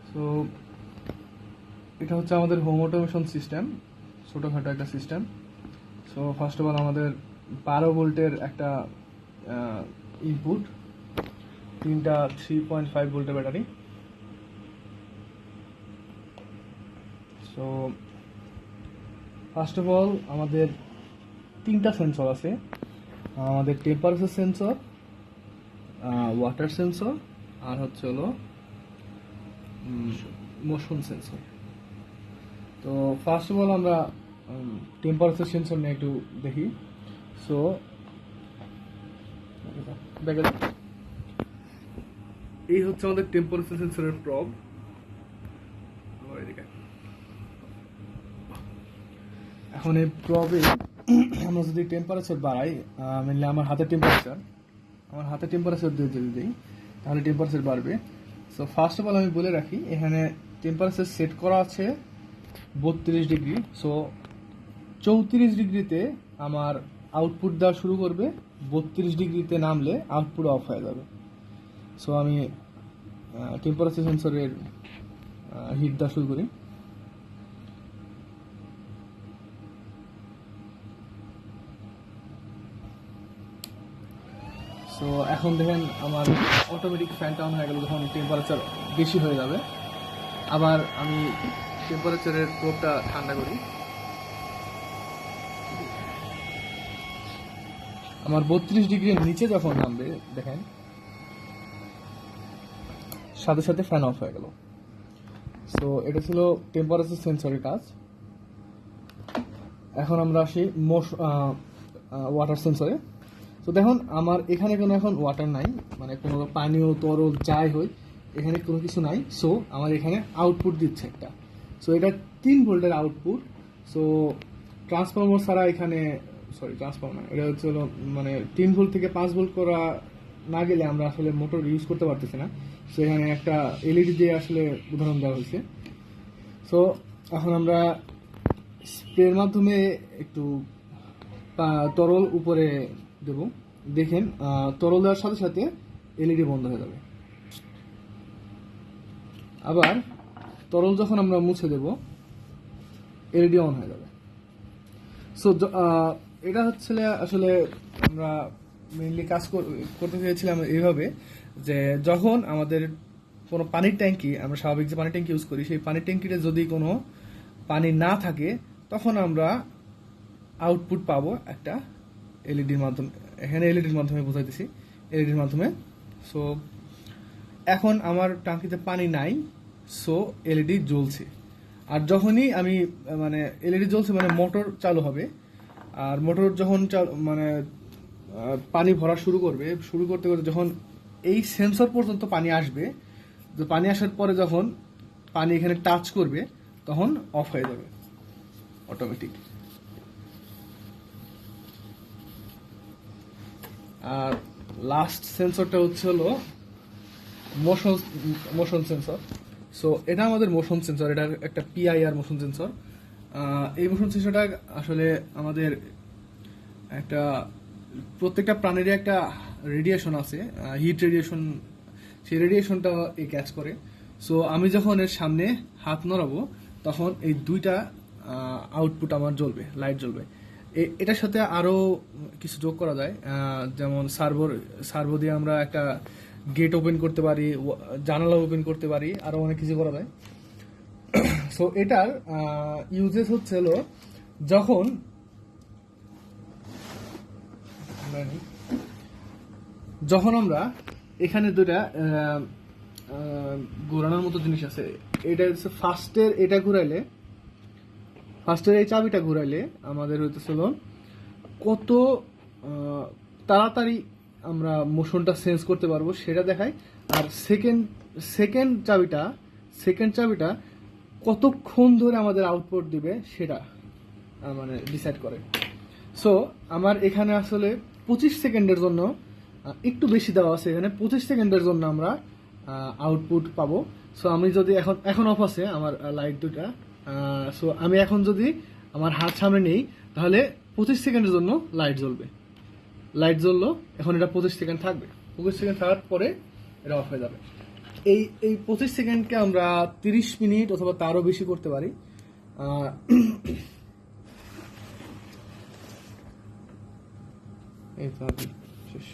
So এটা হচ্ছে আমাদের হোম অটোমেশন সিস্টেম, ছোটোখাটো একটা system. So first of all আমাদের 12 ভোল্টের একটা ইনপুট, 3টা 3.5 ভোল্টের battery. So first of all আমাদের 3টা সেন্সর আছে, আমাদের টেম্পারেচার সেন্সর, ওয়াটার সেন্সর, আর হচ্ছে হলো মোশন সেন্সর। তো ফার্স্ট অফ অল আমরা টেম্পারেচার সেন্সর নিয়ে একটু দেখি। সো দেখা যাক, এই হচ্ছে আমাদের টেম্পারেচার সেন্সরের প্রব। এখন এই প্রবে আমরা যদি টেম্পারেচার বাড়াই, মেনলি আমার হাতের টেম্পারেচার দিয়ে যদি দিই তাহলে টেম্পারেচার বাড়বে। সো ফার্স্ট অফ অল আমি বলে রাখি, এখানে টেম্পারেচার সেট করা আছে 32 ডিগ্রি। সো 34 ডিগ্রিতে আমার আউটপুট দেওয়া শুরু করবে, 32 ডিগ্রিতে নামলে আউটপুট অফ হয়ে যাবে। সো আমি টেম্পারেচার সেন্সরের হিট দেওয়া শুরু করি। সো এখন দেখেন আমার অটোমেটিক ফ্যানটা অন হয়ে গেল যখন টেম্পারেচার বেশি হয়ে যাবে। আবার আমি টেম্পারেচারের প্রবটা ঠান্ডা করি। আমার 32 ডিগ্রির নিচে যখন নামবে দেখেন সাথে সাথে ফ্যান অফ হয়ে গেল। সো এটা ছিল টেম্পারেচার সেন্সরের কাজ। এখন আমরা আসি ওয়াটার সেন্সরে। তো দেখুন আমার এখানে কোনো এখন ওয়াটার নাই, মানে কোনো পানীয় তরল যাই হয় এখানে কোনো কিছু নাই। সো আমার এখানে আউটপুট দিচ্ছে একটা। সো এটা 3 ভোল্টের আউটপুট। সো ট্রান্সফর্মার ছাড়া এখানে, ট্রান্সফর্মার না, এটা হচ্ছে হলো মানে 3 ভোল্ট থেকে 5 ভোল্ট করা না গেলে আমরা আসলে মোটর ইউজ করতে পারতেছি না। সো এখানে একটা এলইডি দিয়ে আসলে উদাহরণ দেওয়া হয়েছে। সো এখন আমরা স্প্রের মাধ্যমে একটু তরল উপরে দেব। দেখেন তরল দেওয়ার সাথে সাথে এলইডি বন্ধ হয়ে যাবে। আবার তরল যখন আমরা মুছে দেব এলইডি অন হয়ে যাবে। সো এটা হচ্ছে আসলে আমরা মেইনলি কাজ করতে চেয়েছিলাম এইভাবে যে যখন আমাদের কোনো পানির ট্যাঙ্কি, আমরা স্বাভাবিক যে পানির ট্যাঙ্কি ইউজ করি, সেই পানির ট্যাঙ্কিতে যদি কোনো পানি না থাকে তখন আমরা আউটপুট পাবো একটা এলইডির মাধ্যমে। এখানে এলইডির মাধ্যমে বোঝাইতেছি, এলইডির মাধ্যমে। সো এখন আমার ট্যাঙ্কিতে পানি নাই, সো এলইডি জ্বলছে। আর যখনই আমি মানে এলইডি জ্বলছে মানে মোটর চালু হবে। আর মোটর যখন মানে পানি ভরা শুরু করতে করতে যখন এই সেন্সর পর্যন্ত পানি আসবে, তো পানি আসার পরে যখন পানি এখানে টাচ করবে তখন অফ হয়ে যাবে অটোমেটিক। আর লাস্ট সেন্সরটা হচ্ছে হলো মোশন সেন্সর। সো এটা আমাদের মোশন সেন্সর, এটা একটা পিআইআর মোশন সেন্সর। এই মোশন সেন্সরটা আসলে আমাদের একটা প্রত্যেকটা প্রাণীরই একটা রেডিয়েশন আছে, হিট রেডিয়েশন। সেই রেডিয়েশনটা এই ক্যাচ করে। সো আমি যখন এর সামনে হাত নড়াবো তখন এই দুইটা আউটপুট আমার জ্বলবে, লাইট জ্বলবে। এটার সাথে আরও কিছু যোগ করা যায়, যেমন সার্ভো দিয়ে আমরা একটা গেট ওপেন করতে পারি, জানালা ওপেন করতে পারি, আরও অনেক কিছু করা যায়। সো এটার ইউজেস হচ্ছে হলো যখন আমরা এখানে দুটা ঘোরানোর মতো জিনিস আছে, এটা হচ্ছে ফার্স্টের এই চাবিটা ঘুরাইলে আমাদের হইতেছিল কত তাড়াতাড়ি আমরা মোশনটা সেন্স করতে পারবো সেটা দেখায়। আর সেকেন্ড চাবিটা কতক্ষণ ধরে আমাদের আউটপুট দিবে সেটা মানে ডিসাইড করে। সো আমার এখানে আসলে 25 সেকেন্ডের জন্য একটু বেশি দেওয়া আছে, এখানে 25 সেকেন্ডের জন্য আমরা আউটপুট পাবো। সো আমি যদি এখন অফ আছে আমার লাইট দুটা, সো আমি এখন যদি আমার হাত সামনে নেই তাহলে 25 সেকেন্ডের জন্য লাইট জ্বললো। এখন এটা 25 সেকেন্ড থাকবে, 25 সেকেন্ড থাকার পরে এটা অফ হয়ে যাবে। এই এই 25 সেকেন্ডকে আমরা 30 মিনিট অথবা তারও বেশি করতে পারি। এই তো শেষ।